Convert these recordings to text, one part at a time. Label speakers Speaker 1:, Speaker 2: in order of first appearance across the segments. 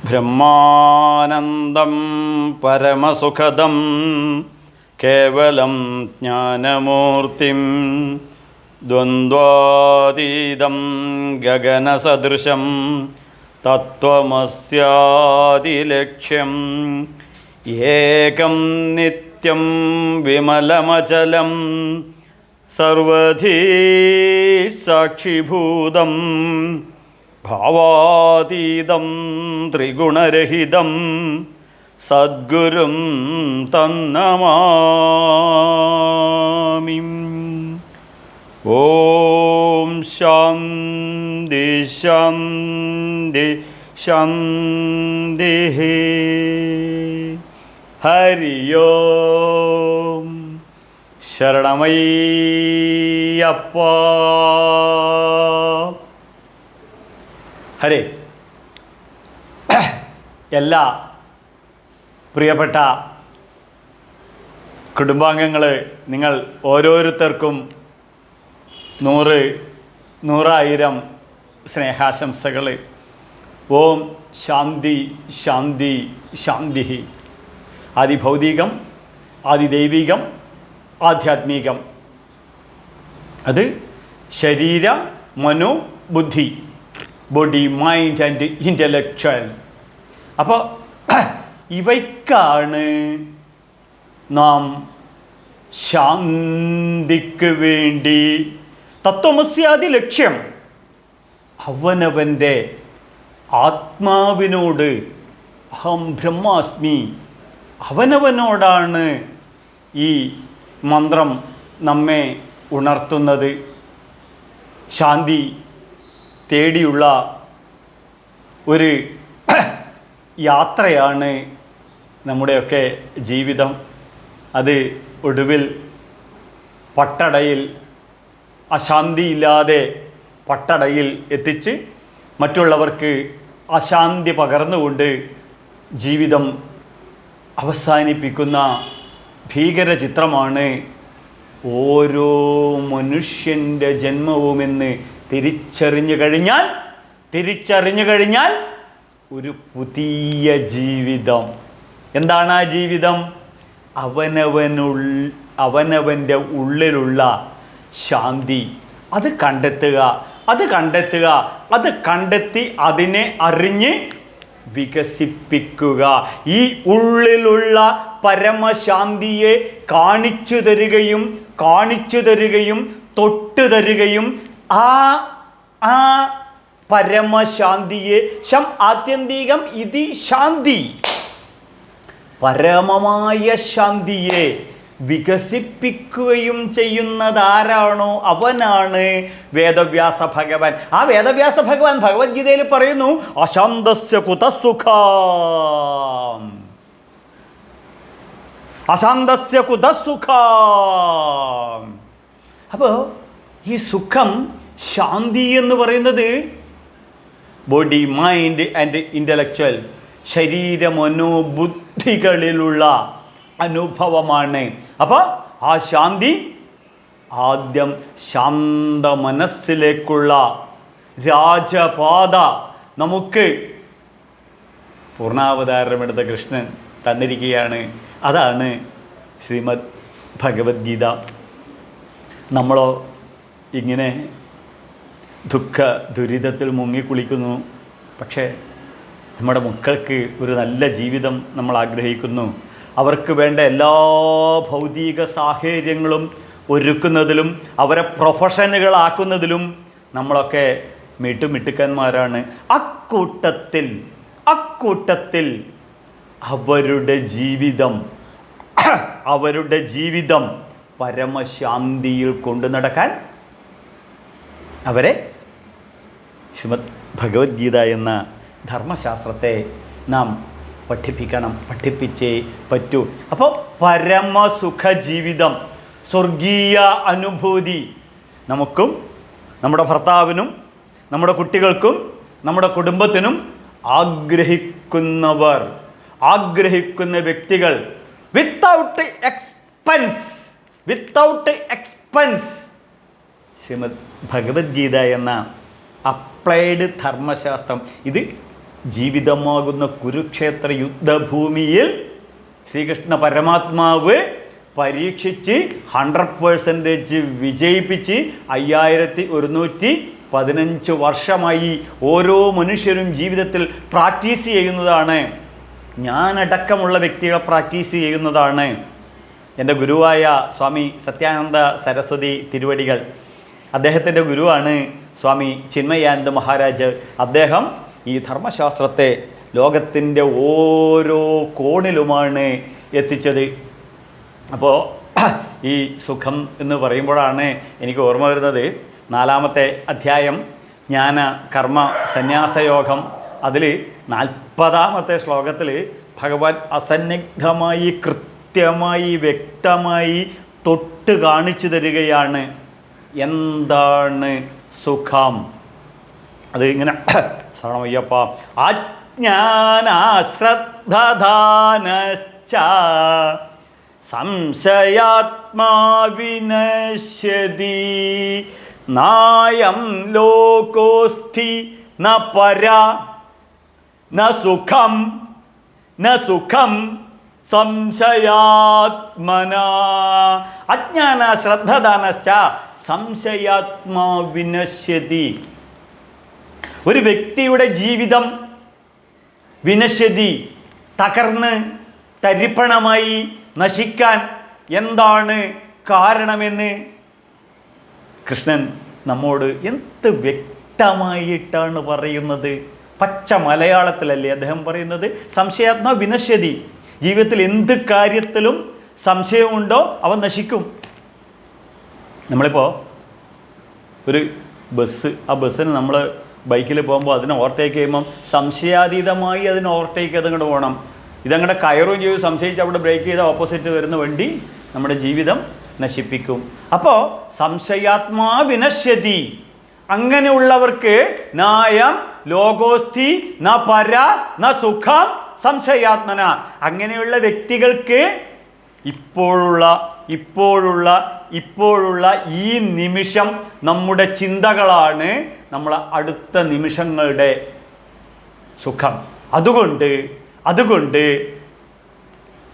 Speaker 1: ബ്രഹ്മാനന്ദം പരമസുഖദം കേവലം ജ്ഞാനമൂർത്തിം ദ്വന്ദ്വാതീതം ഗഗനസദൃശം തത്വമസ്യാദിലക്ഷ്യം ഏകം നിത്യം വിമലമചലം സർവധി സാക്ഷിഭൂതം ഭാവാതീതം ത്രിഗുണരഹിതം സദ്ഗുരും തന്നമാമി. ഓം ശാന്തി ശാന്തി ശാന്തി. ഹരി ഓം ശരണമയ്യപ്പ. ഹരേ. എല്ലാ പ്രിയപ്പെട്ട കുടുംബാംഗങ്ങൾ, നിങ്ങൾ ഓരോരുത്തർക്കും 100,000 സ്നേഹാശംസകൾ. ഓം ശാന്തി ശാന്തി ശാന്തി. ആദിഭൗതികം, ആദിദൈവികം, ആധ്യാത്മികം, അത് ശരീര മനോ ബുദ്ധി, ബോഡി മൈൻഡ് ആൻഡ് ഇൻ്റലക്ച്വൽ. അപ്പോൾ ഇവയ്ക്കാണ് നാം ശാന്തിക്ക് വേണ്ടി തത്വമസ്യാദി ലക്ഷ്യം അവനവൻ്റെ ആത്മാവിനോട് അഹം ബ്രഹ്മാസ്മി, അവനവനോടാണ് ഈ മന്ത്രം നമ്മെ ഉണർത്തുന്നത്. ശാന്തി തേടിയുള്ള ഒരു യാത്രയാണ് നമ്മുടെയൊക്കെ ജീവിതം. അത് ഒടുവിൽ പട്ടടയിൽ, അശാന്തിയില്ലാതെ പട്ടടയിൽ എത്തിച്ച് മറ്റുള്ളവർക്ക് അശാന്തി പകർന്നുകൊണ്ട് ജീവിതം അവസാനിപ്പിക്കുന്ന ഭീകര ചിത്രമാണ് ഓരോ മനുഷ്യൻ്റെ ജന്മവുമെന്ന് തിരിച്ചറിഞ്ഞു കഴിഞ്ഞാൽ ഒരു പുതിയ ജീവിതം. എന്താണ് ആ ജീവിതം? അവനവൻ്റെ ഉള്ളിലുള്ള ശാന്തി അത് കണ്ടെത്തി അതിനെ അറിഞ്ഞ് വികസിപ്പിക്കുക. ഈ ഉള്ളിലുള്ള പരമശാന്തിയെ കാണിച്ചു തരികയും തൊട്ടു തരികയും ആ പരമശാന്തിയെ ആത്യന്തികം ഇതി ശാന്തി, പരമമായ ശാന്തിയെ വികസിപ്പിക്കുകയും ചെയ്യുന്നതാരാണോ അവനാണ് വേദവ്യാസ ഭഗവാൻ. ആ വേദവ്യാസ ഭഗവാൻ ഭഗവത്ഗീതയിൽ പറയുന്നു, അശാന്തസ്യ കുതഃ സുഖം, അശാന്തസ്യ കുതഃ സുഖം. അപ്പോൾ ഈ സുഖം, ശാന്തി എന്ന് പറയുന്നത് ബോഡി മൈൻഡ് ആൻഡ് ഇൻ്റലക്ച്വൽ, ശരീര മനോബുദ്ധികളിലുള്ള അനുഭവമാണ്. അപ്പോൾ ആ ശാന്തി ആദ്യം ശാന്ത മനസ്സിലേക്കുള്ള രാജപാത നമുക്ക് പൂർണ്ണാവതാരമെടുത്ത കൃഷ്ണൻ തന്നിരിക്കുകയാണ്. അതാണ് ശ്രീമദ് ഭഗവത്ഗീത. നമ്മളോ ഇങ്ങനെ ദുഃഖ ദുരിതത്തിൽ മുങ്ങിക്കുളിക്കുന്നു. പക്ഷേ നമ്മുടെ മക്കൾക്ക് ഒരു നല്ല ജീവിതം നമ്മൾ ആഗ്രഹിക്കുന്നു. അവർക്ക് വേണ്ട എല്ലാ ഭൗതിക സാഹചര്യങ്ങളും ഒരുക്കുന്നതിലും അവരെ പ്രൊഫഷനുകളാക്കുന്നതിലും നമ്മളൊക്കെ മിട്ടുമിട്ടുക്കന്മാരാണ്. അക്കൂട്ടത്തിൽ അവരുടെ ജീവിതം പരമശാന്തിയിൽ കൊണ്ടു നടക്കാൻ അവരെ ശ്രീമദ് ഭഗവത്ഗീത എന്ന ധർമ്മശാസ്ത്രത്തെ നാം പഠിപ്പിച്ചേ പറ്റൂ. അപ്പോൾ പരമസുഖ ജീവിതം, സ്വർഗീയ അനുഭൂതി നമുക്കും നമ്മുടെ ഭർത്താവിനും നമ്മുടെ കുട്ടികൾക്കും നമ്മുടെ കുടുംബത്തിനും ആഗ്രഹിക്കുന്ന വ്യക്തികൾ വിത്തൗട്ട് എക്സ്പെൻസ് ശ്രീമദ് ഭഗവത്ഗീത എന്ന അപ്ലൈഡ് ധർമ്മശാസ്ത്രം ഇത് ജീവിതമാകുന്ന കുരുക്ഷേത്ര യുദ്ധഭൂമിയിൽ ശ്രീകൃഷ്ണ പരമാത്മാവ് പരീക്ഷിച്ച് 100% വിജയിപ്പിച്ച് 5115 വർഷമായി ഓരോ മനുഷ്യരും ജീവിതത്തിൽ പ്രാക്ടീസ് ചെയ്യുന്നതാണ്. ഞാനടക്കമുള്ള വ്യക്തികൾ പ്രാക്ടീസ് ചെയ്യുന്നതാണ്. എൻ്റെ ഗുരുവായ സ്വാമി സത്യാനന്ദ സരസ്വതി തിരുവടികൾ, അദ്ദേഹത്തിൻ്റെ ഗുരുവാണ് സ്വാമി ചിന്മയാനന്ദ മഹാരാജ്. അദ്ദേഹം ഈ ധർമ്മശാസ്ത്രത്തെ ലോകത്തിൻ്റെ ഓരോ കോണിലുമാണ് എത്തിച്ചത്. അപ്പോൾ ഈ സുഖം എന്ന് പറയുമ്പോഴാണ് എനിക്ക് ഓർമ്മ വരുന്നത് 4-ാമത്തെ അധ്യായം ജ്ഞാന കർമ്മ സന്യാസയോഗം. അതിൽ 40-ാമത്തെ ശ്ലോകത്തിൽ ഭഗവാൻ അസന്നിഗ്ധമായി കൃത്യമായി വ്യക്തമായി തൊട്ട് കാണിച്ചു തരികയാണ് എന്താണ് സുഖം. അത് ഇങ്ങനെ ശ്രവണമയ്യപ്പ അജ്ഞാനാശ്രദ്ധാനശ്ച സംശയാത്മാ വിനശ്യതി നായം ലോകോസ്ഥി ന പരാ ന സുഖം സംശയാത്മനാ അജ്ഞാന ശ്രദ്ധദാനശ്ച സംശയാത്മാ വിനശ്യതി. ഒരു വ്യക്തിയുടെ ജീവിതം വിനശ്യതി, തകർന്ന് തരിപ്പണമായി നശിക്കാൻ എന്താണ് കാരണമെന്ന് കൃഷ്ണൻ നമ്മോട് എന്ത് വ്യക്തമായിട്ടാണ് പറയുന്നത്. പച്ച മലയാളത്തിലല്ലേ അദ്ദേഹം പറയുന്നത്? സംശയാത്മാ വിനശ്യതി. ജീവിതത്തിൽ എന്ത് കാര്യത്തിലും സംശയമുണ്ടോ അവൻ നശിക്കും. നമ്മളിപ്പോൾ ഒരു ബസ്, ആ ബസ്സിന് നമ്മൾ ബൈക്കിൽ പോകുമ്പോൾ അതിനെ ഓവർടേക്ക് ചെയ്യുമ്പം സംശയാതീതമായി അതിനെ ഓവർടേക്ക് ചെയ്തങ്ങോട്ട് പോകണം. ഇതങ്ങോട്ട് കയറുകയും ചെയ്ത് സംശയിച്ച് അവിടെ ബ്രേക്ക് ചെയ്ത ഓപ്പോസിറ്റ് വരുന്ന വണ്ടി നമ്മുടെ ജീവിതം നശിപ്പിക്കും. അപ്പോൾ സംശയാത്മാ വിനശ്യതി. അങ്ങനെയുള്ളവർക്ക് നായം ലോകോസ്ഥി ന പര ന സുഖം സംശയാത്മന. അങ്ങനെയുള്ള വ്യക്തികൾക്ക് ഇപ്പോഴുള്ള ഈ നിമിഷം നമ്മുടെ ചിന്തകളാണ് നമ്മളെ അടുത്ത നിമിഷങ്ങളുടെ സുഖം. അതുകൊണ്ട്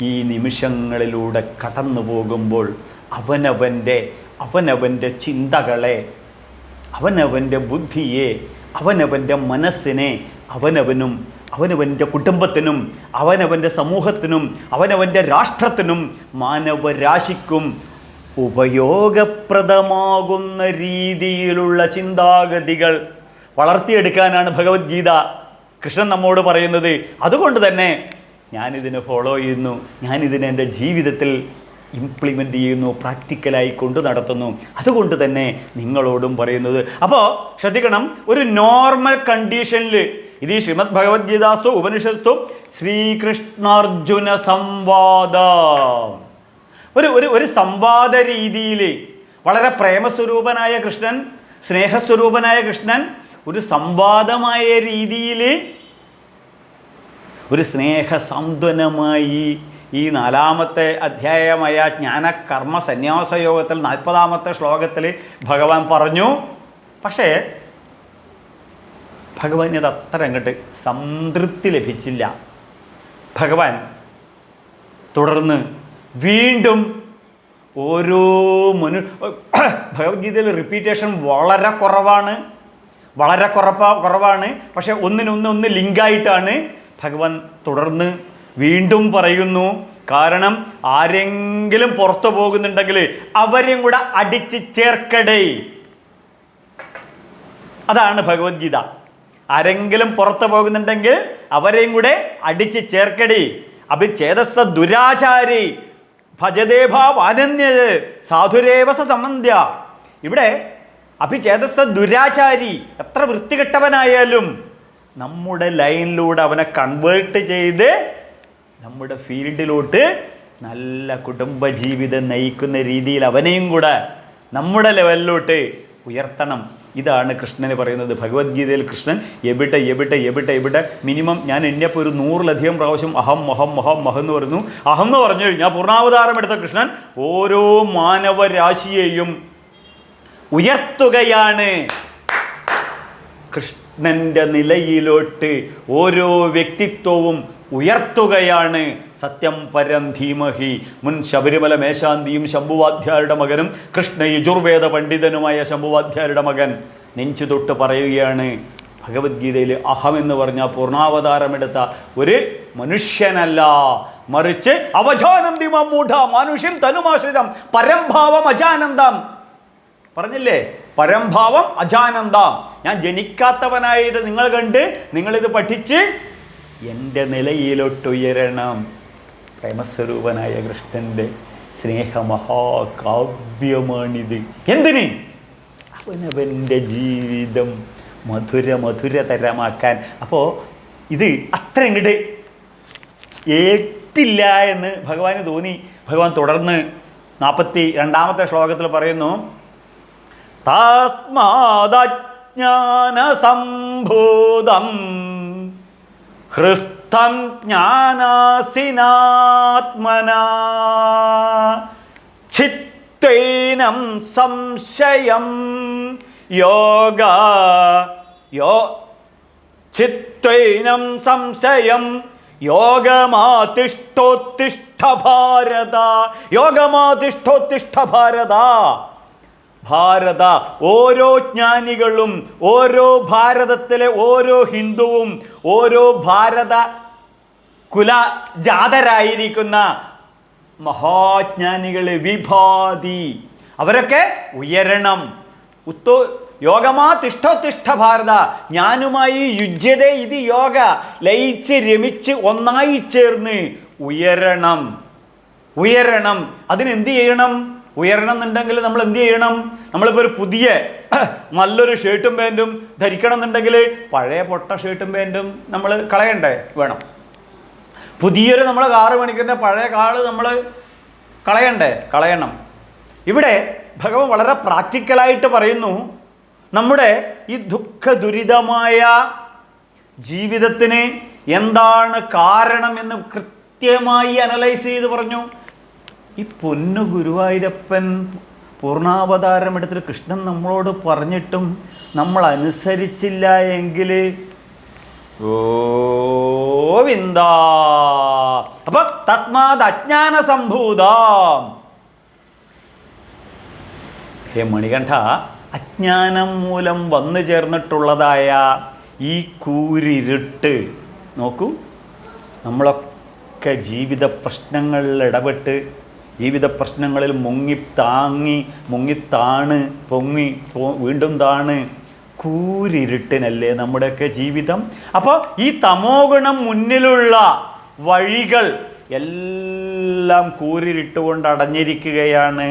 Speaker 1: ഈ നിമിഷങ്ങളിലൂടെ കടന്നു പോകുമ്പോൾ അവനവൻ്റെ ചിന്തകളെ, അവനവൻ്റെ ബുദ്ധിയെ, അവനവൻ്റെ മനസ്സിനെ അവനവൻ്റെ കുടുംബത്തിനും അവനവൻ്റെ സമൂഹത്തിനും അവനവൻ്റെ രാഷ്ട്രത്തിനും മാനവരാശിക്കും ഉപയോഗപ്രദമാകുന്ന രീതിയിലുള്ള ചിന്താഗതികൾ വളർത്തിയെടുക്കാനാണ് ഭഗവത്ഗീത കൃഷ്ണൻ നമ്മോട് പറയുന്നത്. അതുകൊണ്ട് തന്നെ ഞാനിതിനെ ഫോളോ ചെയ്യുന്നു, ഞാനിതിനെ എൻ്റെ ജീവിതത്തിൽ ഇംപ്ലിമെൻ്റ് ചെയ്യുന്നു, പ്രാക്ടിക്കലായി കൊണ്ടു നടത്തുന്നു. അതുകൊണ്ട് തന്നെ നിങ്ങളോടും പറയുന്നത്. അപ്പോൾ ശ്രദ്ധിക്കണം, ഒരു നോർമൽ കണ്ടീഷനിൽ ഇത് ഈ ശ്രീമദ് ഭഗവത്ഗീതാസ്തു ഉപനിഷത്തു ശ്രീകൃഷ്ണാർജുന സംവാദം, ഒരു സംവാദ രീതിയിൽ വളരെ പ്രേമസ്വരൂപനായ കൃഷ്ണൻ, സ്നേഹസ്വരൂപനായ കൃഷ്ണൻ ഒരു സംവാദമായ രീതിയിൽ, ഒരു സ്നേഹസാന്ത്വനമായി ഈ 4-ാമത്തെ അധ്യായമായ ജ്ഞാനകർമ്മ സന്യാസയോഗത്തിൽ 40-ാമത്തെ ശ്ലോകത്തിൽ ഭഗവാൻ പറഞ്ഞു. പക്ഷേ ഭഗവാൻ ഇത് അത്ര അങ്ങോട്ട് സംതൃപ്തി ലഭിച്ചില്ല. ഭഗവാൻ തുടർന്ന് വീണ്ടും ഓരോ ഭഗവത്ഗീതയിൽ റിപ്പീറ്റേഷൻ വളരെ കുറവാണ്. പക്ഷെ ഒന്നിനൊന്ന് ലിങ്കായിട്ടാണ് ഭഗവാൻ തുടർന്ന് വീണ്ടും പറയുന്നു. കാരണം ആരെങ്കിലും പുറത്തു പോകുന്നുണ്ടെങ്കിൽ അവരെയും കൂടെ അടിച്ച് ചേർക്കടേ. അതാണ് ഭഗവത്ഗീത. ആരെങ്കിലും പുറത്തു പോകുന്നുണ്ടെങ്കിൽ അവരെയും കൂടെ അടിച്ച് ചേർക്കടി. അഭിഛേദസ്സ ദുരാചാരി ഭജദേഭാവാനന്യത് സാധുരേവ സമന്ധ്യ. ഇവിടെ അഭിഛേദസ്സ ദുരാചാരി, എത്ര വൃത്തികെട്ടവനായാലും നമ്മുടെ ലൈനിലൂടെ അവനെ കൺവേർട്ട് ചെയ്ത് നമ്മുടെ ഫീൽഡിലോട്ട് നല്ല കുടുംബജീവിതം നയിക്കുന്ന രീതിയിൽ അവനെയും കൂടെ നമ്മുടെ ലെവലിലോട്ട് ഉയർത്തണം. ഇതാണ് കൃഷ്ണന് പറയുന്നത്. ഭഗവത്ഗീതയിൽ കൃഷ്ണൻ എവിടെ മിനിമം ഞാൻ എണ്ണിയപ്പോൾ ഒരു 100-ലധികം പ്രാവശ്യം അഹം മഹം മഹം മഹം എന്ന് പറയുന്നു. അഹം എന്ന് പറഞ്ഞു കഴിഞ്ഞാൽ പൂർണ്ണാവതാരം എടുത്ത കൃഷ്ണൻ ഓരോ മാനവരാശിയെയും ഉയർത്തുകയാണ്. കൃഷ്ണൻ്റെ നിലയിലോട്ട് ഓരോ വ്യക്തിത്വവും ഉയർത്തുകയാണ്. സത്യം പരം ധീമഹി. മുൻ ശബരിമല മേശാന്തിയും ശംഭുവാദ്യാരുടെ മകനും കൃഷ്ണ യജുർവേദ പണ്ഡിതനുമായ ശംഭുവാദ്യാരുടെ മകൻ നെഞ്ചു തൊട്ട് പറയുകയാണ്, ഭഗവത്ഗീതയിൽ അഹം എന്ന് പറഞ്ഞ പൂർണ്ണാവതാരമെടുത്ത ഒരു മനുഷ്യനല്ല, മറിച്ച് അവജാനന്തി മമ്മൂഢ മനുഷ്യൻ തനുമാശ്രിതം പരംഭാവം അജാനന്ദം. പറഞ്ഞില്ലേ, പരംഭാവം അജാനന്ദം. ഞാൻ ജനിക്കാത്തവനായിട്ട് നിങ്ങൾ കണ്ട് നിങ്ങളിത് പഠിച്ച് എൻ്റെ നിലയിലോട്ടുയരണം. പ്രേമസ്വരൂപനായ കൃഷ്ണൻ്റെ സ്നേഹമഹാകാവ്യമാണിത്. എന്തിന്? അവനവൻ്റെ ജീവിതം മധുരതരമാക്കാൻ. അപ്പോൾ ഇത് അത്ര ഇങ്ങോട്ട് ഏറ്റില്ല എന്ന് ഭഗവാന് തോന്നി. ഭഗവാൻ തുടർന്ന് 42ാമത്തെ ശ്ലോകത്തിൽ പറയുന്നു, തസ്മാദജ്ഞാനസംഭൂതം ഹൃസ്ഥം ജ്ഞാനാസിനാത്മനാ ചിത്തേനം സംശയം ചിത്തേനം സംശയം യോഗമാതിഷ്ഠോത്തിഷ്ഠ ഭാരത. യോഗമാതിഷ്ഠോത്തിഷ്ഠ ഭാരത. ഭാരത, ഓരോ ജ്ഞാനികളും, ഓരോ ഭാരതത്തിലെ ഓരോ ഹിന്ദുവും, ഓരോ ഭാരത കുലജാതരായിരിക്കുന്ന മഹാജ്ഞാനികളെ വിഭാതി, അവരൊക്കെ ഉയരണം. യോഗമാ തിഷ്ഠോത്തിഷ്ഠ ഭാരത. ഞാനുമായി യുജ്യതേ ഇത് യോഗ. ലയിച്ച് രമിച്ച് ഒന്നായി ചേർന്ന് ഉയരണം. ഉയരണം. അതിനെന്ത് ചെയ്യണം? ഉയരണം എന്നുണ്ടെങ്കിൽ നമ്മൾ എന്ത് ചെയ്യണം? നമ്മളിപ്പോൾ ഒരു പുതിയ നല്ലൊരു ഷർട്ടും പാൻറ്റും ധരിക്കണം എന്നുണ്ടെങ്കിൽ പഴയ പൊട്ട ഷർട്ടും പാൻറ്റും നമ്മൾ കളയണ്ടേ? വേണം. പുതിയൊരു നമ്മൾ കാറ് മേടിക്കുന്ന പഴയ കാറ് നമ്മൾ കളയണം. ഇവിടെ ഭഗവാൻ വളരെ പ്രാക്ടിക്കലായിട്ട് പറയുന്നു, നമ്മുടെ ഈ ദുഃഖ ദുരിതമായ ജീവിതത്തിന് എന്താണ് കാരണമെന്ന് കൃത്യമായി അനലൈസ് ചെയ്ത് പറഞ്ഞു. ഈ പൊന്നു ഗുരുവായൂരപ്പൻ പൂർണ്ണാവതാരം എടുത്തിട്ട് കൃഷ്ണൻ നമ്മളോട് പറഞ്ഞിട്ടും നമ്മൾ അനുസരിച്ചില്ല എങ്കിൽ ഗോവിന്ദ. അപ്പൊ തസ്മാത് അജ്ഞാന സംഭൂതം. ഹേ മണികണ്ഠ, അജ്ഞാനം മൂലം വന്നു ചേർന്നിട്ടുള്ളതായ ഈ കൂരിരുട്ട് നോക്കൂ. നമ്മളൊക്കെ ജീവിത പ്രശ്നങ്ങളിൽ ഇടപെട്ട് ജീവിത പ്രശ്നങ്ങളിൽ മുങ്ങിത്താണ് വീണ്ടും താണ് കൂരിരുട്ടിനല്ലേ നമ്മുടെയൊക്കെ ജീവിതം. അപ്പോൾ ഈ തമോ ഗുണം മുന്നിലുള്ള വഴികൾ എല്ലാം കൂരിരുട്ടുകൊണ്ട് അടഞ്ഞിരിക്കുകയാണ്.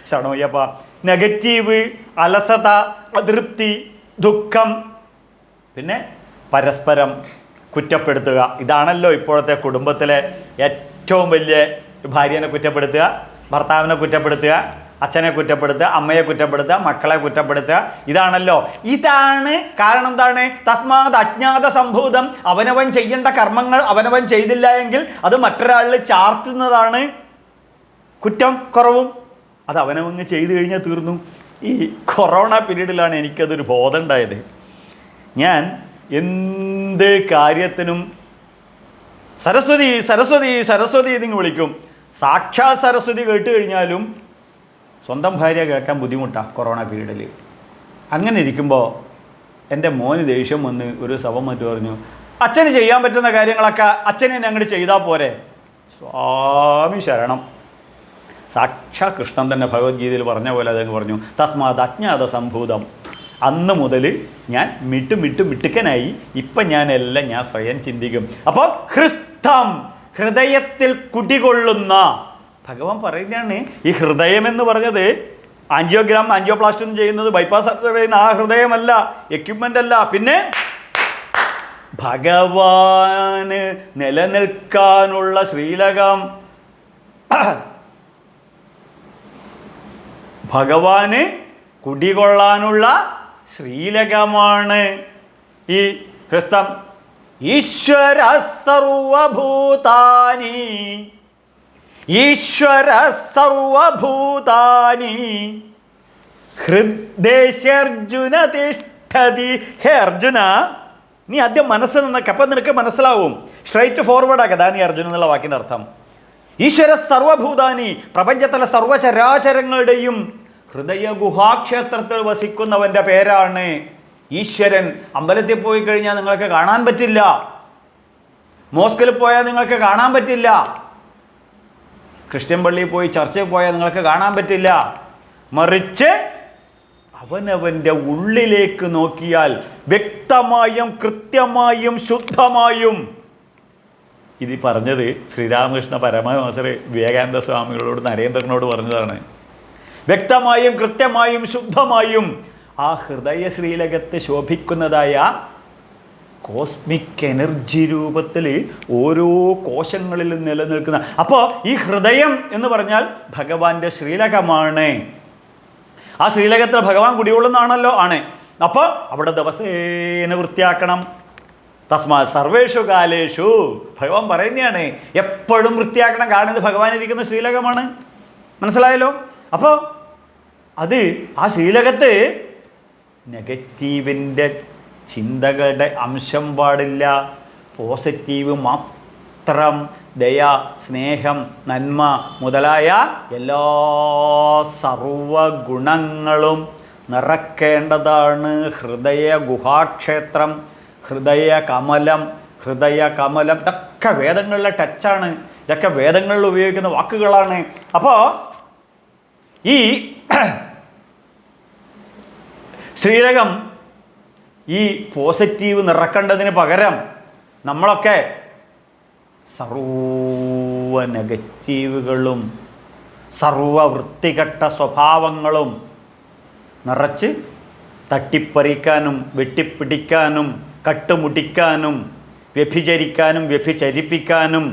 Speaker 1: ക്ഷണോയപ്പ നെഗറ്റീവ്, അലസത, അതൃപ്തി, ദുഃഖം, പിന്നെ പരസ്പരം കുറ്റപ്പെടുത്തുക. ഇതാണല്ലോ ഇപ്പോഴത്തെ കുടുംബത്തിലെ ഏറ്റവും വലിയ. ഭാര്യനെ കുറ്റപ്പെടുത്തുക, ഭർത്താവിനെ കുറ്റപ്പെടുത്തുക, അച്ഛനെ കുറ്റപ്പെടുത്തുക, അമ്മയെ കുറ്റപ്പെടുത്തുക, മക്കളെ കുറ്റപ്പെടുത്തുക. ഇതാണ് കാരണം. എന്താണ്? തസ്മാത് അജ്ഞാത സംഭൂതം. അവനവൻ ചെയ്യേണ്ട കർമ്മങ്ങൾ അവനവൻ ചെയ്തില്ല എങ്കിൽ അത് മറ്റൊരാളിൽ ചാർത്തുന്നതാണ് കുറ്റം കുറവും. അത് അവനവങ്ങ് ചെയ്തു കഴിഞ്ഞാൽ തീർന്നു. ഈ കൊറോണ പീരീഡിലാണ് എനിക്കതൊരു ബോധം ഉണ്ടായത്. ഞാൻ എന്ത് കാര്യത്തിനും സരസ്വതി സരസ്വതി സരസ്വതി എന്നിങ്ങ് വിളിക്കും. സാക്ഷാത് സരസ്വതി കേട്ട് കഴിഞ്ഞാലും സ്വന്തം ഭാര്യ കേൾക്കാൻ ബുദ്ധിമുട്ടാണ് കൊറോണ പീരീഡിൽ. അങ്ങനെ ഇരിക്കുമ്പോൾ എൻ്റെ മോന് ദേഷ്യം വന്ന് ഒരു സഭ മറ്റു പറഞ്ഞു, അച്ഛന് ചെയ്യാൻ പറ്റുന്ന കാര്യങ്ങളൊക്കെ അച്ഛനെ അങ്ങോട്ട് ചെയ്താൽ പോരെ. സ്വാമി ശരണം. സാക്ഷാ കൃഷ്ണൻ തന്നെ ഭഗവത്ഗീതയിൽ പറഞ്ഞ പോലെ അതങ്ങ് പറഞ്ഞു, തസ്മാത് അജ്ഞാത സംഭൂതം. അന്ന് മുതൽ ഞാൻ മിട്ടുക്കനായി. ഇപ്പം ഞാൻ സ്വയം ചിന്തിക്കും. അപ്പോൾ ഹൃസ്ഥം, ഹൃദയത്തിൽ കുടികൊള്ളുന്ന. ഭഗവാൻ പറയുകയാണ്, ഈ ഹൃദയം എന്ന് പറഞ്ഞത് ആൻജിയോപ്ലാസ്റ്റി ചെയ്യുന്നത്, ബൈപ്പാസ് ചെയ്യുന്ന ആ ഹൃദയമല്ല, എക്യുപ്മെൻ്റ് അല്ല. പിന്നെ ഭഗവാന് നിലനിൽക്കാനുള്ള ശ്രീലകം, ഭഗവാന് കുടികൊള്ളാനുള്ള ശ്രീലകമാണ് ഈ ഹൃസ്തം. ഈശ്വര സർവഭൂതാനി, ഈശ്വര സർവഭൂതാനി ഹൃദ്ദേശർജുന തിഷ്ഠതി. ഹേ അർജുന, നീ ആദ്യം മനസ്സ് നിന്നൊക്കെ, അപ്പം നിനക്ക് മനസ്സിലാവും. സ്ട്രൈറ്റ് ഫോർവേഡാക്കുക. അതാണ് ഈ അർജുന എന്നുള്ള വാക്കിൻ്റെ അർത്ഥം. ഈശ്വര സർവഭൂതാനി, പ്രപഞ്ചത്തിലെ സർവചരാചരങ്ങളുടെയും ഹൃദയ ഗുഹാക്ഷേത്രത്തിൽ വസിക്കുന്നവൻ്റെ പേരാണ് ഈശ്വരൻ. അമ്പലത്തിൽ പോയി കഴിഞ്ഞാൽ നിങ്ങൾക്ക് കാണാൻ പറ്റില്ല, മോസ്കിൽ പോയാൽ നിങ്ങൾക്ക് കാണാൻ പറ്റില്ല, ക്രിസ്ത്യൻ പള്ളിയിൽ പോയി ചർച്ചയിൽ പോയാൽ നിങ്ങൾക്ക് കാണാൻ പറ്റില്ല. മറിച്ച് അവനവൻ്റെ ഉള്ളിലേക്ക് നോക്കിയാൽ വ്യക്തമായും കൃത്യമായും ശുദ്ധമായും, ഇത് പറഞ്ഞത് ശ്രീരാമകൃഷ്ണ പരമഹംസർ വിവേകാനന്ദ സ്വാമികളോട് നരേന്ദ്രനോട് പറഞ്ഞതാണ്. വ്യക്തമായും കൃത്യമായും ശുദ്ധമായും ആ ഹൃദയ ശ്രീലകത്ത് ശോഭിക്കുന്നതായ കോസ്മിക് എനർജി രൂപത്തിൽ ഓരോ കോശങ്ങളിലും നിലനിൽക്കുന്ന. അപ്പോൾ ഈ ഹൃദയം എന്ന് പറഞ്ഞാൽ ഭഗവാന്റെ ശ്രീലകമാണ്. ആ ശ്രീലകത്തിൽ ഭഗവാൻ കുടികൊള്ളുന്നതാണല്ലോ. ആണ്. അപ്പോൾ അവിടെ ദിവസേന വൃത്തിയാക്കണം. തസ്മാ സർവേഷു കാലേഷു, ഭഗവാൻ പറയുന്നതാണ്, എപ്പോഴും വൃത്തിയാക്കണം. കാരണം ഇത് ഭഗവാൻ ഇരിക്കുന്ന ശ്രീലകമാണ്. മനസ്സിലായല്ലോ? അപ്പോൾ അത് ആ ശ്രീലകത്ത് നെഗറ്റീവിൻ്റെ ചിന്തകളുടെ അംശം പാടില്ല. പോസിറ്റീവ് മാത്രം, ദയ, സ്നേഹം, നന്മ മുതലായ എല്ലാ സർവഗുണങ്ങളും നിറക്കേണ്ടതാണ് ഹൃദയ ഗുഹാക്ഷേത്രം, ഹൃദയ കമലം. ഇതൊക്കെ വേദങ്ങളിലെ ടച്ചാണ്. ഇതൊക്കെ വേദങ്ങളിൽ ഉപയോഗിക്കുന്ന വാക്കുകളാണ്. അപ്പോൾ ഈ ശ്രീലകം ഈ പോസിറ്റീവ് നിറക്കേണ്ടതിന് പകരം നമ്മളൊക്കെ സർവ നെഗറ്റീവുകളും സർവ വൃത്തികെട്ട സ്വഭാവങ്ങളും നിറച്ച് തട്ടിപ്പറിക്കാനും വെട്ടിപ്പിടിക്കാനും കട്ടുമുട്ടിക്കാനും വ്യഭിചരിക്കാനും വ്യഭിചരിപ്പിക്കാനും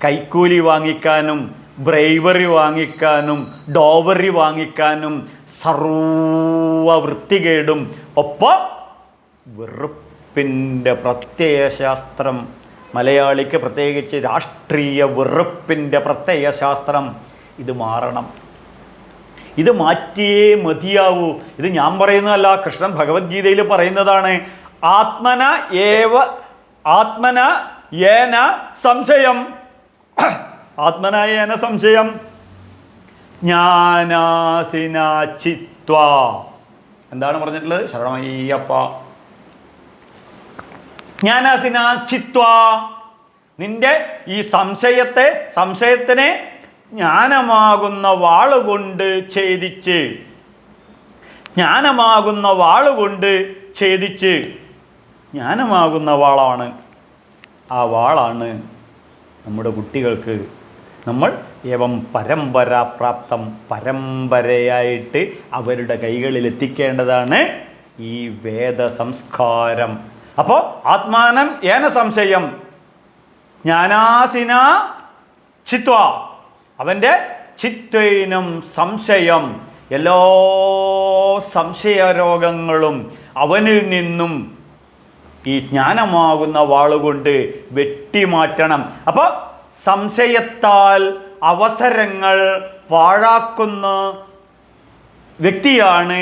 Speaker 1: കൈക്കൂലി വാങ്ങിക്കാനും ബ്രൈവറി വാങ്ങിക്കാനും ഡോവറി വാങ്ങിക്കാനും സർവ വൃത്തികേടും ഒപ്പം വെറുപ്പിൻ്റെ പ്രത്യയശാസ്ത്രം, മലയാളിക്ക് പ്രത്യേകിച്ച് രാഷ്ട്രീയ വെറുപ്പിൻ്റെ പ്രത്യയശാസ്ത്രം, ഇത് മാറണം. ഇത് മാറ്റിയേ മതിയാവൂ. ഇത് ഞാൻ പറയുന്നതല്ല, കൃഷ്ണൻ ഭഗവത്ഗീതയിൽ പറയുന്നതാണ്. ആത്മന യേന സംശയം, ആത്മന യേന സംശയം ജ്ഞാനാസിനാ ചിത്വാ. എന്താണ് പറഞ്ഞിട്ടുള്ളത്? ശരണമയ്യപ്പ. ജ്ഞാനാസിനാ ചിത്വാ, നിന്റെ ഈ സംശയത്തിനെ ജ്ഞാനമാകുന്ന വാളുകൊണ്ട് ഛേദിച്ച്, ജ്ഞാനമാകുന്ന വാളുകൊണ്ട് ഛേദിച്ച്. ജ്ഞാനമാകുന്ന വാളാണ്, ആ വാളാണ് നമ്മുടെ കുട്ടികൾക്ക് നമ്മൾ ഏവം പരമ്പരാപ്രാപ്തം, പരമ്പരയായിട്ട് അവരുടെ കൈകളിൽ എത്തിക്കേണ്ടതാണ് ഈ വേദസംസ്കാരം. അപ്പോൾ ആത്മാനം ഏന സംശയം ജ്ഞാനാസിന ചിത്വ, അവൻ്റെ ചിത്വൈനം സംശയം, എല്ലാ സംശയരോഗങ്ങളും അവനിൽ നിന്നും ഈ ജ്ഞാനമാകുന്ന വാളുകൊണ്ട് വെട്ടിമാറ്റണം. അപ്പോൾ സംശയത്താൽ അവസരങ്ങൾ പാഴാക്കുന്ന വ്യക്തിയാണ്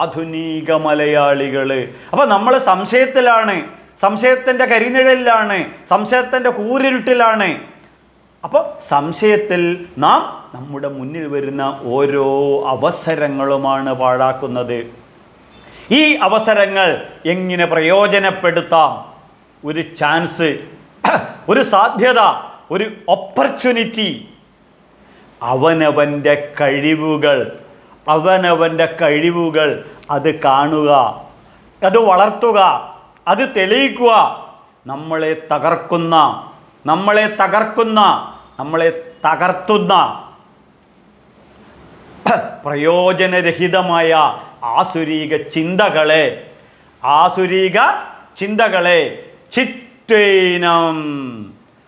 Speaker 1: ആധുനിക മലയാളികൾ. അപ്പോൾ നമ്മൾ സംശയത്തിലാണ്, സംശയത്തിൻ്റെ കരിനിഴലിലാണ്, സംശയത്തിൻ്റെ കൂരിരുട്ടിലാണ്. അപ്പോൾ സംശയത്തിൽ നാം നമ്മുടെ മുന്നിൽ വരുന്ന ഓരോ അവസരങ്ങളുമാണ് പാഴാക്കുന്നത്. ഈ അവസരങ്ങൾ എങ്ങനെ പ്രയോജനപ്പെടുത്താം? ഒരു ചാൻസ്, ഒരു സാധ്യത, ഒരു ഓപ്പർച്യൂണിറ്റി. അവനവൻ്റെ കഴിവുകൾ അത് കാണുക, അത് വളർത്തുക, അത് തെളിയിക്കുക. നമ്മളെ തകർത്തുന്ന പ്രയോജനരഹിതമായ ആസുരീക ചിന്തകളെ ചിത്വേനം,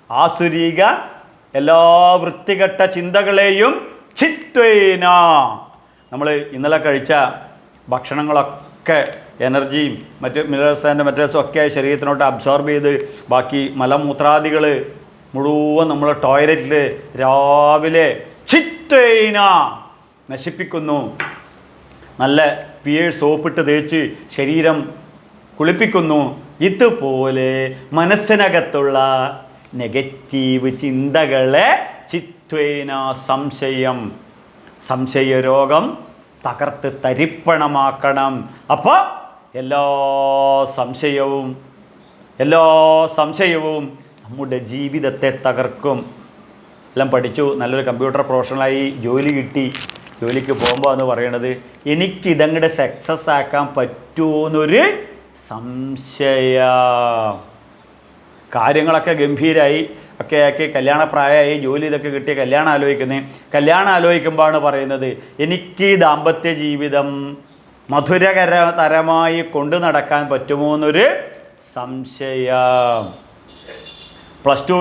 Speaker 1: ആസുരീക എല്ലാ വൃത്തികെട്ട ചിന്തകളെയും ചിത്വേന. നമ്മൾ ഇന്നലെ കഴിച്ച ഭക്ഷണങ്ങളൊക്കെ എനർജിയും മറ്റ് മിനറൽസ് ആൻഡ് മെറ്റൽസും ഒക്കെ ശരീരത്തിനോട്ട് അബ്സോർബ് ചെയ്ത് ബാക്കി മലമൂത്രാദികൾ മുഴുവൻ നമ്മൾ ടോയ്ലറ്റിൽ രാവിലെ ചിത്വേന നശിപ്പിക്കുന്നു. നല്ല പിയേഴ്സ് സോപ്പിട്ട് തേച്ച് ശരീരം കുളിപ്പിക്കുന്നു. ഇതുപോലെ മനസ്സിനകത്തുള്ള നെഗറ്റീവ് ചിന്തകളെ ചിത്വേന സംശയരോഗം തകർത്ത് തരിപ്പണമാക്കണം. അപ്പോൾ എല്ലാ സംശയവും നമ്മുടെ ജീവിതത്തെ തകർക്കും. എല്ലാം പഠിച്ചു, നല്ലൊരു കമ്പ്യൂട്ടർ പ്രൊഫഷണലായി ജോലി കിട്ടി. ജോലിക്ക് പോകുമ്പോൾ എന്ന് പറയണത് എനിക്കിതങ്ങടെ സക്സസ് ആക്കാൻ പറ്റുമോയെന്നൊരു സംശയം. കാര്യങ്ങളൊക്കെ ഗംഭീരമായി ഒക്കെ ആക്കി കല്യാണപ്രായമായി, ജോലി ഇതൊക്കെ കിട്ടിയ കല്യാണം ആലോചിക്കുമ്പോഴാണ് പറയുന്നത് എനിക്ക് ദാമ്പത്യ ജീവിതം മധുരതരമായി കൊണ്ടു നടക്കാൻ പറ്റുമോ എന്നൊരു സംശയം. പ്ലസ് ടു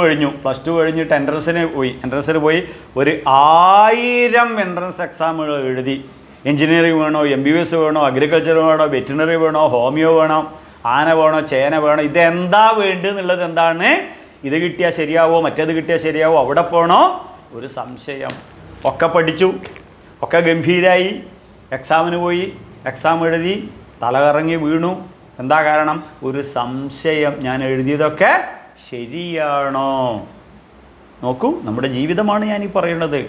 Speaker 1: കഴിഞ്ഞിട്ട് എൻട്രൻസിന് പോയി ഒരു 1000 എൻട്രൻസ് എക്സാമുകൾ എഴുതി. എൻജിനീയറിംഗ് വേണോ, MBBS വേണോ, അഗ്രികൾച്ചർ വേണോ, വെറ്റിനറി വേണോ, ഹോമിയോ വേണോ, ആന വേണോ, ചേന വേണോ, ഇതെന്താ വേണ്ടതെന്നുള്ളത് എന്താണ്, ഇത് കിട്ടിയാൽ ശരിയാവോ, മറ്റേത് കിട്ടിയാൽ ശരിയാവോ, അവിടെ പോകണോ, ഒരു സംശയം. ഒക്കെ പഠിച്ചു, ഒക്കെ ഗംഭീരായി, എക്സാമിന് പോയി, എക്സാം എഴുതി, തലകറങ്ങി വീണു. എന്താ കാരണം? ഒരു സംശയം, ഞാൻ എഴുതിയതൊക്കെ ശരിയാണോ? നോക്കൂ, നമ്മുടെ ജീവിതമാണ് ഞാനീ പറയുന്നത്.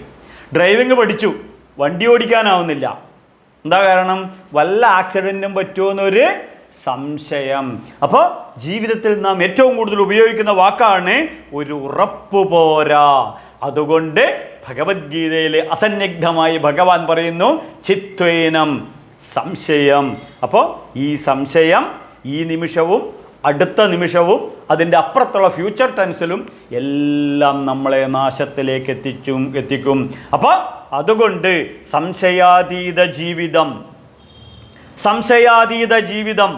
Speaker 1: ഡ്രൈവിംഗ് പഠിച്ചു, വണ്ടി ഓടിക്കാനാവുന്നില്ല. എന്താ കാരണം? വല്ല ആക്സിഡൻറ്റും പറ്റുമോ എന്നൊരു സംശയം. അപ്പോൾ ജീവിതത്തിൽ നാം ഏറ്റവും കൂടുതൽ ഉപയോഗിക്കുന്ന വാക്കാണ് ഒരു ഉറപ്പ് പോരാ. അതുകൊണ്ട് ഭഗവത്ഗീതയിൽ അസന്നിഗ്ധമായി ഭഗവാൻ പറയുന്നു ചിത്വേനം സംശയം. അപ്പോൾ ഈ സംശയം ഈ നിമിഷവും അടുത്ത നിമിഷവും അതിൻ്റെ അപ്പുറത്തുള്ള ഫ്യൂച്ചർ ടെൻസിലും എല്ലാം നമ്മളെ നാശത്തിലേക്ക് എത്തിക്കും. അപ്പോൾ അതുകൊണ്ട് സംശയാതീത ജീവിതം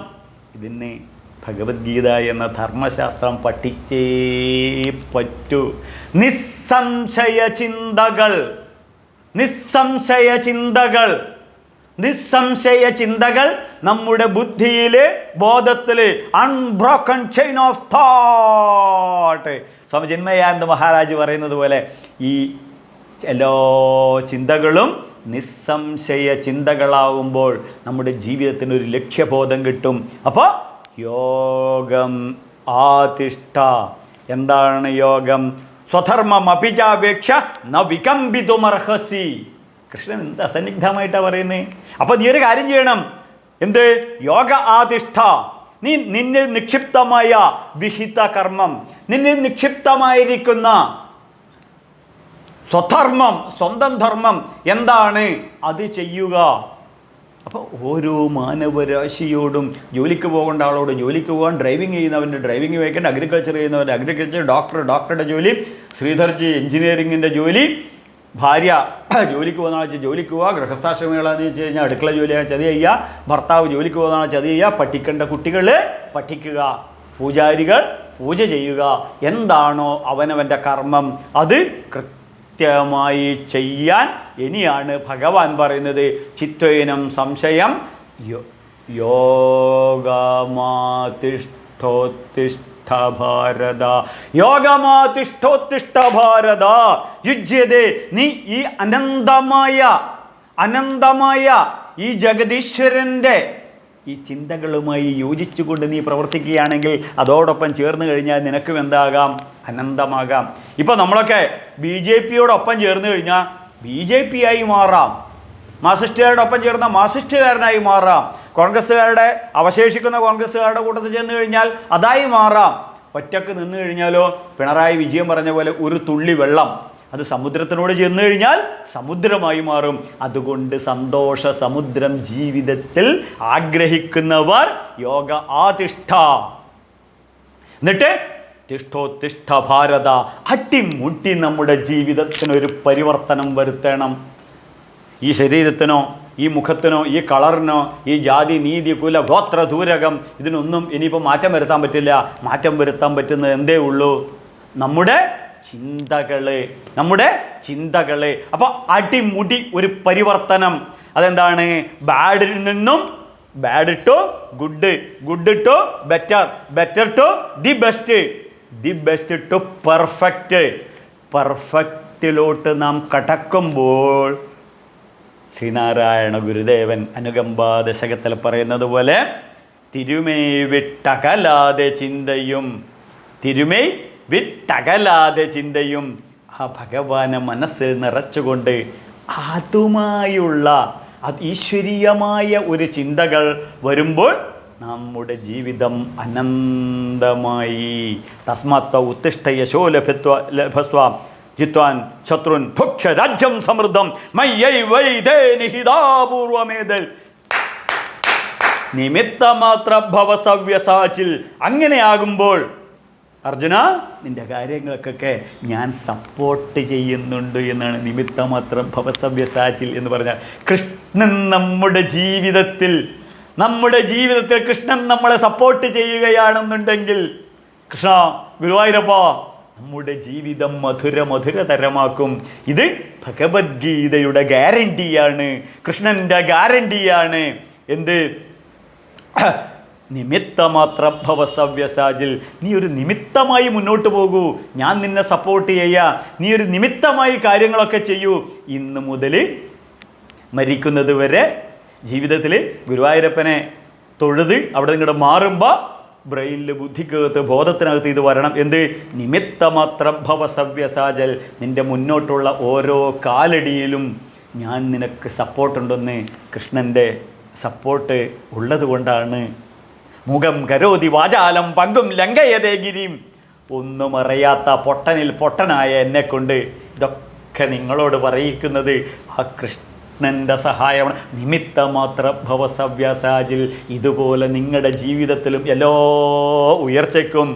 Speaker 1: ഇതിന് ഭഗവത്ഗീത എന്ന ധർമ്മശാസ്ത്രം പഠിച്ചേ പറ്റൂ. നിസ്സംശയ ചിന്തകൾ നമ്മുടെ ബുദ്ധിയിൽ, ബോധത്തിൽ അൺബ്രോക്കൺ ചെയിൻ ഓഫ് തോട്ട്. സ്വാമി ചിന്മയാനന്ദ മഹാരാജ് പറയുന്നത് പോലെ ഈ എല്ലാ ചിന്തകളും നിസ്സംശയ ചിന്തകളാവുമ്പോൾ നമ്മുടെ ജീവിതത്തിന് ഒരു ലക്ഷ്യബോധം കിട്ടും. അപ്പോൾ യോഗം ആതിഷ്ഠ. എന്താണ് യോഗം? സ്വധർമ്മം അഭിജാപേക്ഷ ന വികമ്പിതുമർഹസി. കൃഷ്ണൻ എന്ത് അസന്നിഗ്ധമായിട്ടാണ് പറയുന്നത്. അപ്പോൾ നീ ഒരു കാര്യം ചെയ്യണം. എന്ത്? യോഗ ആതിഷ്ഠ. നിന്നിൽ നിക്ഷിപ്തമായ വിഹിത കർമ്മം, നിന്നിൽ നിക്ഷിപ്തമായിരിക്കുന്ന സ്വധർമ്മം, സ്വന്തം ധർമ്മം എന്താണ് അത് ചെയ്യുക. അപ്പോൾ ഓരോ മാനവരാശിയോടും ജോലിക്ക് പോകേണ്ട ആളോട് ജോലിക്ക് പോകാൻ, ഡ്രൈവിംഗ് ചെയ്യുന്നവൻ്റെ ഡ്രൈവിംഗ് വയ്ക്കേണ്ട, അഗ്രികൾച്ചർ ചെയ്യുന്നവൻ്റെ അഗ്രികൾച്ചർ, ഡോക്ടറുടെ ജോലി, ശ്രീധർജി എഞ്ചിനീയറിങ്ങിൻ്റെ ജോലി, ഭാര്യ ജോലിക്ക് പോകുന്ന ആൾ ജോലിക്ക് പോവുക, ഗൃഹസ്ഥാശ്രമികളാന്ന് വെച്ച് കഴിഞ്ഞാൽ അടുക്കള ജോലിയാണ് ചതി ചെയ്യുക, ഭർത്താവ് ജോലിക്ക് പോകുന്ന ആൾ ചതി ചെയ്യുക, പഠിക്കേണ്ട കുട്ടികൾ പഠിക്കുക, പൂജാരികൾ പൂജ ചെയ്യുക. എന്താണോ അവനവൻ്റെ കർമ്മം അത് കൃത്യമായി ചെയ്യാൻ ഇനിയാണ് ഭഗവാൻ പറയുന്നത് ചിത്വേനം സംശയം യോഗമാതിഷ്ഠോത്തിഷ്ഠ ഭാരത. യോഗമാതിഷ്ഠോത്തിഷ്ഠ ഭാരത യുജ്യതേ. നീ ഈ അനന്തമായ ഈ ജഗദീശ്വരൻ്റെ ഈ ചിന്തകളുമായി യോജിച്ചുകൊണ്ട് നീ പ്രവർത്തിക്കുകയാണെങ്കിൽ അതോടൊപ്പം ചേർന്ന് കഴിഞ്ഞാൽ നിനക്കും എന്താകാം? അനന്തമാകാം. ഇപ്പോൾ നമ്മളൊക്കെ BJP-യോടൊപ്പം ചേർന്ന് കഴിഞ്ഞാൽ BJP ആയി മാറാം, മാർസിസ്റ്റുകാരോടൊപ്പം ചേർന്ന മാർസിസ്റ്റുകാരനായി മാറാം, അവശേഷിക്കുന്ന കോൺഗ്രസ്സുകാരുടെ കൂട്ടത്തിൽ ചെന്ന് കഴിഞ്ഞാൽ അതായി മാറാം. ഒറ്റക്ക് നിന്ന് കഴിഞ്ഞാലോ പിണറായി വിജയൻ പറഞ്ഞ പോലെ ഒരു തുള്ളി വെള്ളം അത് സമുദ്രത്തിനോട് ചെന്ന് കഴിഞ്ഞാൽ സമുദ്രമായി മാറും. അതുകൊണ്ട് സന്തോഷ സമുദ്രം ജീവിതത്തിൽ ആഗ്രഹിക്കുന്നവർ യോഗ ആതിഷ്ഠ. എന്നിട്ട് തിഷ്ഠോത്തിഷ്ഠ ഭാരത. അട്ടിമുട്ടി നമ്മുടെ ജീവിതത്തിനൊരു പരിവർത്തനം വരുത്തണം. ഈ ശരീരത്തിനോ ഈ മുഖത്തിനോ ഈ കളറിനോ ഈ ജാതി നീതി കുല ഗോത്ര ദൂരകം ഇതിനൊന്നും ഇനിയിപ്പോൾ മാറ്റം വരുത്താൻ പറ്റില്ല. മാറ്റം വരുത്താൻ പറ്റുന്നത് എന്തേ ഉള്ളൂ? നമ്മുടെ ചിന്തകള്. അപ്പോൾ അടിമുടി ഒരു പരിവർത്തനം. അതെന്താണ്? ബാഡിൽ നിന്നും bad to good, good to better, better to the best to perfect. പെർഫെക്റ്റിലോട്ട് നാം കടക്കുമ്പോൾ ശ്രീനാരായണ ഗുരുദേവൻ അനുകമ്പാ ദശകത്തിൽ പറയുന്നത് പോലെ തിരുമൈ വിട്ടകലാതെ ചിന്തയും തിരുമൈ വിട്ടകലാതെ ചിന്തയും ആ ഭഗവാനെ മനസ്സിൽ നിറച്ചുകൊണ്ട് അതുമായുള്ള ഈശ്വരീയമായ ഒരു ചിന്തകൾ വരുമ്പോൾ നമ്മുടെ ജീവിതം അനന്തമായി. തസ്മാത്ത ഉത്തിഷ്ഠ യശോ ലഭസ്വ ജിത്വാൻ ശത്രുൻ ഭുക്ഷ രാജ്യം സമൃദ്ധം മയ്യൈവൈദേ നിഹിതാപൂർവമേതൽ നിമിത്തമാത്ര ഭവസവ്യസാച്ചിൽ. അങ്ങനെയാകുമ്പോൾ അർജുന, നിൻ്റെ കാര്യങ്ങൾക്കൊക്കെ ഞാൻ സപ്പോർട്ട് ചെയ്യുന്നുണ്ട് എന്നാണ്. നിമിത്തമാത്രം ഭവസവ്യസാച്ചിൽ എന്ന് പറഞ്ഞാൽ കൃഷ്ണൻ നമ്മുടെ ജീവിതത്തിൽ കൃഷ്ണൻ നമ്മളെ സപ്പോർട്ട് ചെയ്യുകയാണെന്നുണ്ടെങ്കിൽ, കൃഷ്ണ ഗുരുവായൂരപ്പ, നമ്മുടെ ജീവിതം മധുരതരമാക്കും. ഇത് ഭഗവത്ഗീതയുടെ ഗ്യാരണ്ടിയാണ്, കൃഷ്ണൻ്റെ ഗ്യാരണ്ടിയാണ്. എന്ത്? നിമിത്തമാത്രം ഭവസവ്യസാജിൽ. നീ ഒരു നിമിത്തമായി മുന്നോട്ട് പോകൂ, ഞാൻ നിന്നെ സപ്പോർട്ട് ചെയ്യാം. നീ ഒരു നിമിത്തമായി കാര്യങ്ങളൊക്കെ ചെയ്യൂ. ഇന്ന് മുതൽ മരിക്കുന്നത് വരെ ജീവിതത്തിൽ ഗുരുവായൂരപ്പനെ തൊഴുത് അവിടെ നിങ്ങളുടെ മാറുമ്പോൾ ബ്രെയിനിൽ, ബുദ്ധിക്കകത്ത്, ബോധത്തിനകത്ത് ഇത് വരണം. എന്ത്? നിമിത്തമാത്രം ഭവസവ്യസാജൽ. നിൻ്റെ മുന്നോട്ടുള്ള ഓരോ കാലടിയിലും ഞാൻ നിനക്ക് സപ്പോർട്ടുണ്ടെന്ന് കൃഷ്ണൻ്റെ സപ്പോർട്ട് ഉള്ളത് കൊണ്ടാണ്. മുഖം കരോതി വാചാലം പങ്കും ലങ്കയതേ ഗിരിയും. ഒന്നും അറിയാത്ത പൊട്ടനിൽ പൊട്ടനായ എന്നെക്കൊണ്ട് ഇതൊക്കെ നിങ്ങളോട് പറയിക്കുന്നത് ആ കൃഷ്ണൻ്റെ സഹായമാണ്. നിമിത്തമാത്ര ഭവസവ്യസാജിൽ. ഇതുപോലെ നിങ്ങളുടെ ജീവിതത്തിലും എല്ലാ ഉയർച്ചയ്ക്കും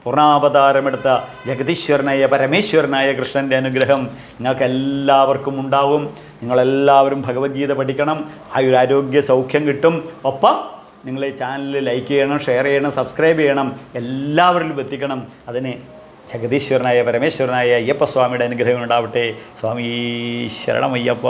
Speaker 1: പൂർണ്ണാവതാരമെടുത്ത ജഗദീശ്വരനായ പരമേശ്വരനായ കൃഷ്ണൻ്റെ അനുഗ്രഹം നിങ്ങൾക്കെല്ലാവർക്കും ഉണ്ടാവും. നിങ്ങളെല്ലാവരും ഭഗവത്ഗീത പഠിക്കണം. ആ ഒരു ആരോഗ്യ സൗഖ്യം കിട്ടും. ഒപ്പം നിങ്ങൾ ഈ ചാനൽ ലൈക്ക് ചെയ്യണം, ഷെയർ ചെയ്യണം, സബ്സ്ക്രൈബ് ചെയ്യണം, എല്ലാവരിലും എത്തിക്കണം. അതിന് ജഗദീശ്വരനായ പരമേശ്വരനായ അയ്യപ്പസ്വാമിയുടെ അനുഗ്രഹം ഉണ്ടാവട്ടെ. സ്വാമീ ശരണമയ്യപ്പ.